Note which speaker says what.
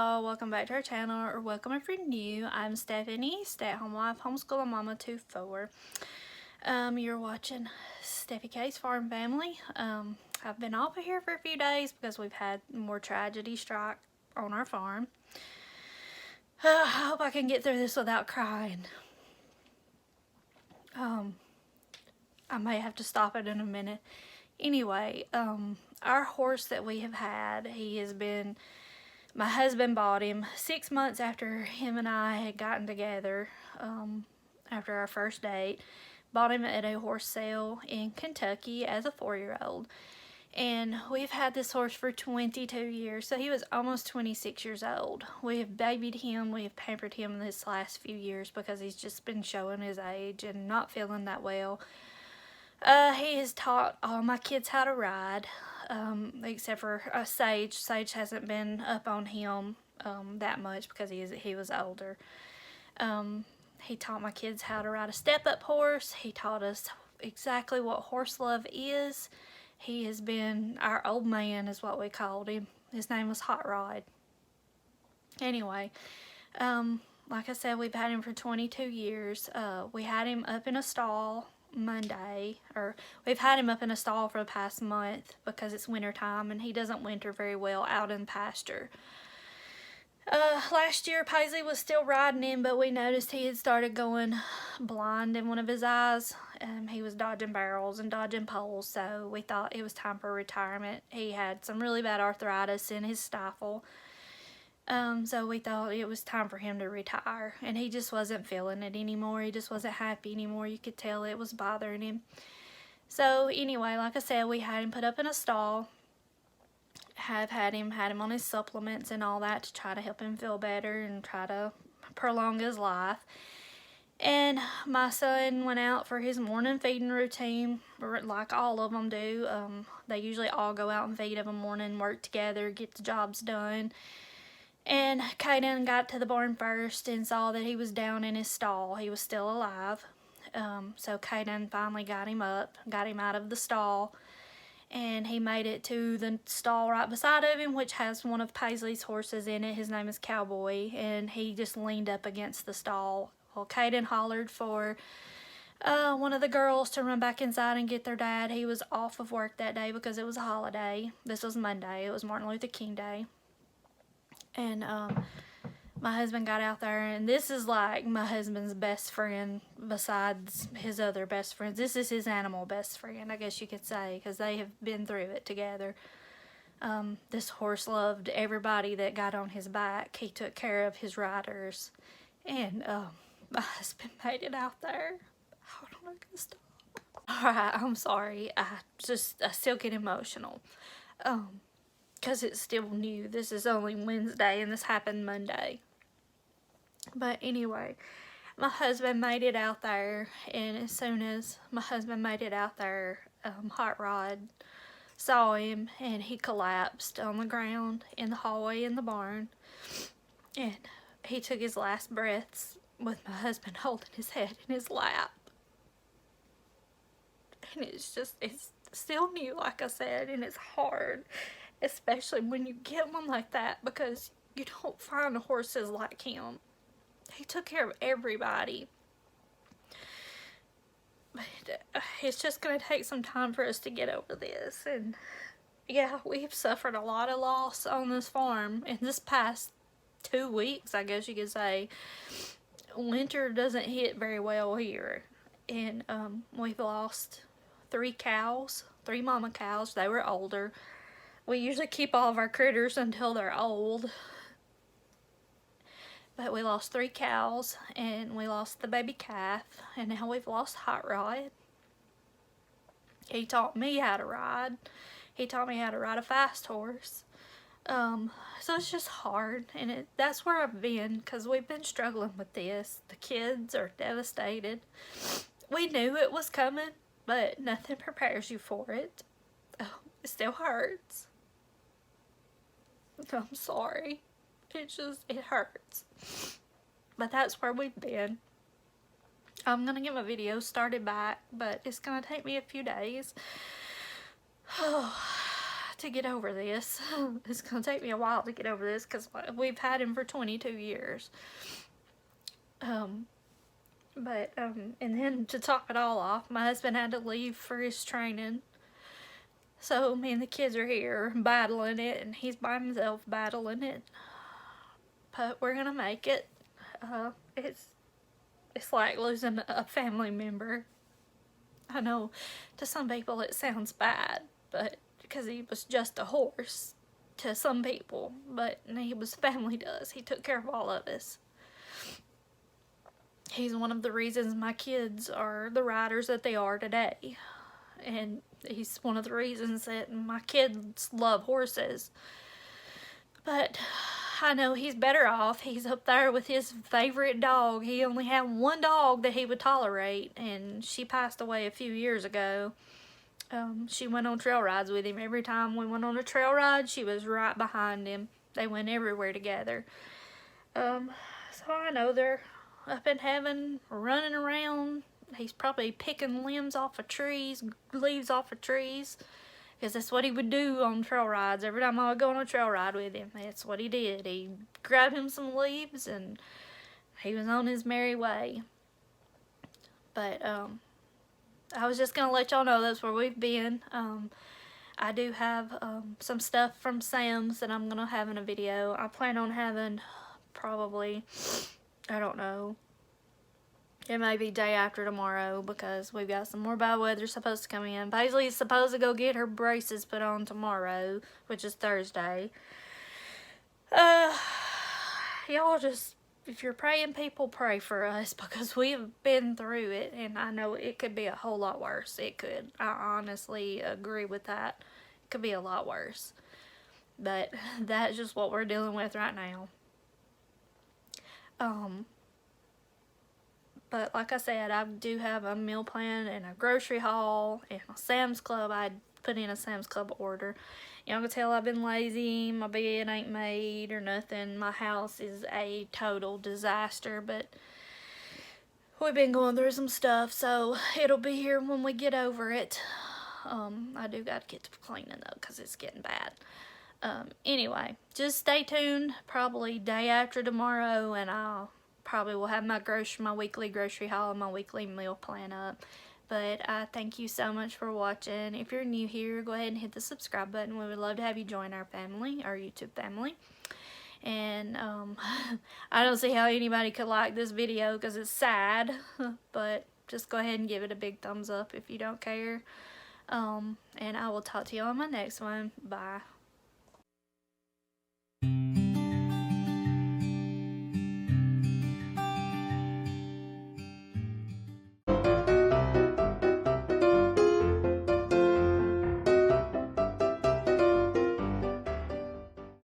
Speaker 1: y'all, welcome back to our channel, or welcome if you're new. I'm Stephanie, stay-at-home wife, homeschooling mama 2-4. You're watching Steffi K's Farm Family. I've been off of here for a few days because we've had more tragedy strike on our farm. I hope I can get through this without crying. I may have to stop it in a minute. Anyway, our horse that we have had, my husband bought him 6 months after him and I had gotten together, after our first date. Bought him at a horse sale in Kentucky as a 4-year-old. And we've had this horse for 22 years, so he was almost 26 years old. We have babied him, we have pampered him this last few years because he's just been showing his age and not feeling that well. He has taught all my kids how to ride, except for Sage. Sage hasn't been up on him that much because he was older. He taught my kids how to ride a step-up horse. He taught us exactly what horse love is. He has been our old man, is what we called him. His name was Hot Rod. Anyway, like I said, we've had him for 22 years. We had him up in a stall Monday, or we've had him up in a stall for the past month because it's winter time and he doesn't winter very well out in pasture. Last year Paisley was still riding him, but we noticed he had started going blind in one of his eyes. He was dodging barrels and dodging poles, so we thought it was time for retirement. He had some really bad arthritis in his stifle. So we thought it was time for him to retire, and he just wasn't feeling it anymore. He just wasn't happy anymore. You could tell it was bothering him. So anyway, like I said, we had him put up in a stall. Had him on his supplements and all that to try to help him feel better and try to prolong his life. And my son went out for his morning feeding routine, like all of them do. They usually all go out and feed of a morning, work together, get the jobs done. And Kaden got to the barn first and saw that he was down in his stall. He was still alive. So Kaden finally got him up, got him out of the stall, and he made it to the stall right beside of him, which has one of Paisley's horses in it. His name is Cowboy, and he just leaned up against the stall. Well, Kaden hollered for one of the girls to run back inside and get their dad. He was off of work that day because it was a holiday. This was Monday. It was Martin Luther King Day. And my husband got out there, and this is like my husband's best friend besides his other best friends. This is his animal best friend, I guess you could say, because they have been through it together. This horse loved everybody that got on his back. He took care of his riders, and my husband made it out there. Hold on, I'm gonna stop. Alright, I'm sorry. I still get emotional. Because it's still new. This is only Wednesday and this happened Monday. But anyway, my husband made it out there, and as soon as my husband made it out there, Hot Rod saw him and he collapsed on the ground in the hallway in the barn, and he took his last breaths with my husband holding his head in his lap. And it's still new, like I said, and it's hard, especially when you get one like that, because you don't find horses like him. He took care of everybody. But it's just going to take some time for us to get over this. And yeah, we've suffered a lot of loss on this farm in this past 2 weeks, I guess you could say. Winter doesn't hit very well here. And we've lost 3 cows, 3 mama cows. They were older. We usually keep all of our critters until they're old. But we lost 3 cows, and we lost the baby calf, and now we've lost Hot Rod. He taught me how to ride. He taught me how to ride a fast horse. So it's just hard, and that's where I've been, because we've been struggling with this. The kids are devastated. We knew it was coming, but nothing prepares you for it. It still hurts. I'm sorry. It hurts. But that's where we've been. I'm gonna get my video started back, but it's gonna take me a few days to get over this. It's gonna take me a while to get over this because we've had him for 22 years. And then to top it all off, my husband had to leave for his training. So me and the kids are here battling it, and he's by himself battling it. But we're gonna make it. It's like losing a family member. I know to some people it sounds bad, but because he was just a horse to some people, but he was family to us. He took care of all of us. He's one of the reasons my kids are the riders that they are today. And he's one of the reasons that my kids love horses. But I know he's better off. He's up there with his favorite dog. He only had one dog that he would tolerate, and she passed away a few years ago. She went on trail rides with him. Every time we went on a trail ride, she was right behind him. They went everywhere together. So I know they're up in heaven, running around. He's probably picking limbs off of trees, leaves off of trees, because that's what he would do on trail rides. Every time I would go on a trail ride with him, that's what he did. He grabbed him some leaves and he was on his merry way. But I was just gonna let y'all know that's where we've been. I do have some stuff from Sam's that I'm gonna have in a video. I plan on having probably, I don't know, it may be day after tomorrow because we've got some more bad weather supposed to come in. Paisley's supposed to go get her braces put on tomorrow, which is Thursday. Y'all just, if you're praying, people, pray for us because we've been through it, and I know it could be a whole lot worse. It could. I honestly agree with that. It could be a lot worse. But that's just what we're dealing with right now. But like I said, I do have a meal plan and a grocery haul and a Sam's Club. I put in a Sam's Club order. Y'all can tell I've been lazy. My bed ain't made or nothing. My house is a total disaster, but we've been going through some stuff, so it'll be here when we get over it. I do got to get to cleaning though because it's getting bad. Anyway, just stay tuned. Probably day after tomorrow, and I'll probably will have my weekly grocery haul and my weekly meal plan up. But I thank you so much for watching. If you're new here, go ahead and hit the subscribe button. We would love to have you join our family, our YouTube family. And I don't see how anybody could like this video because it's sad, but just go ahead and give it a big thumbs up if you don't care. And I will talk to you on my next one. Bye.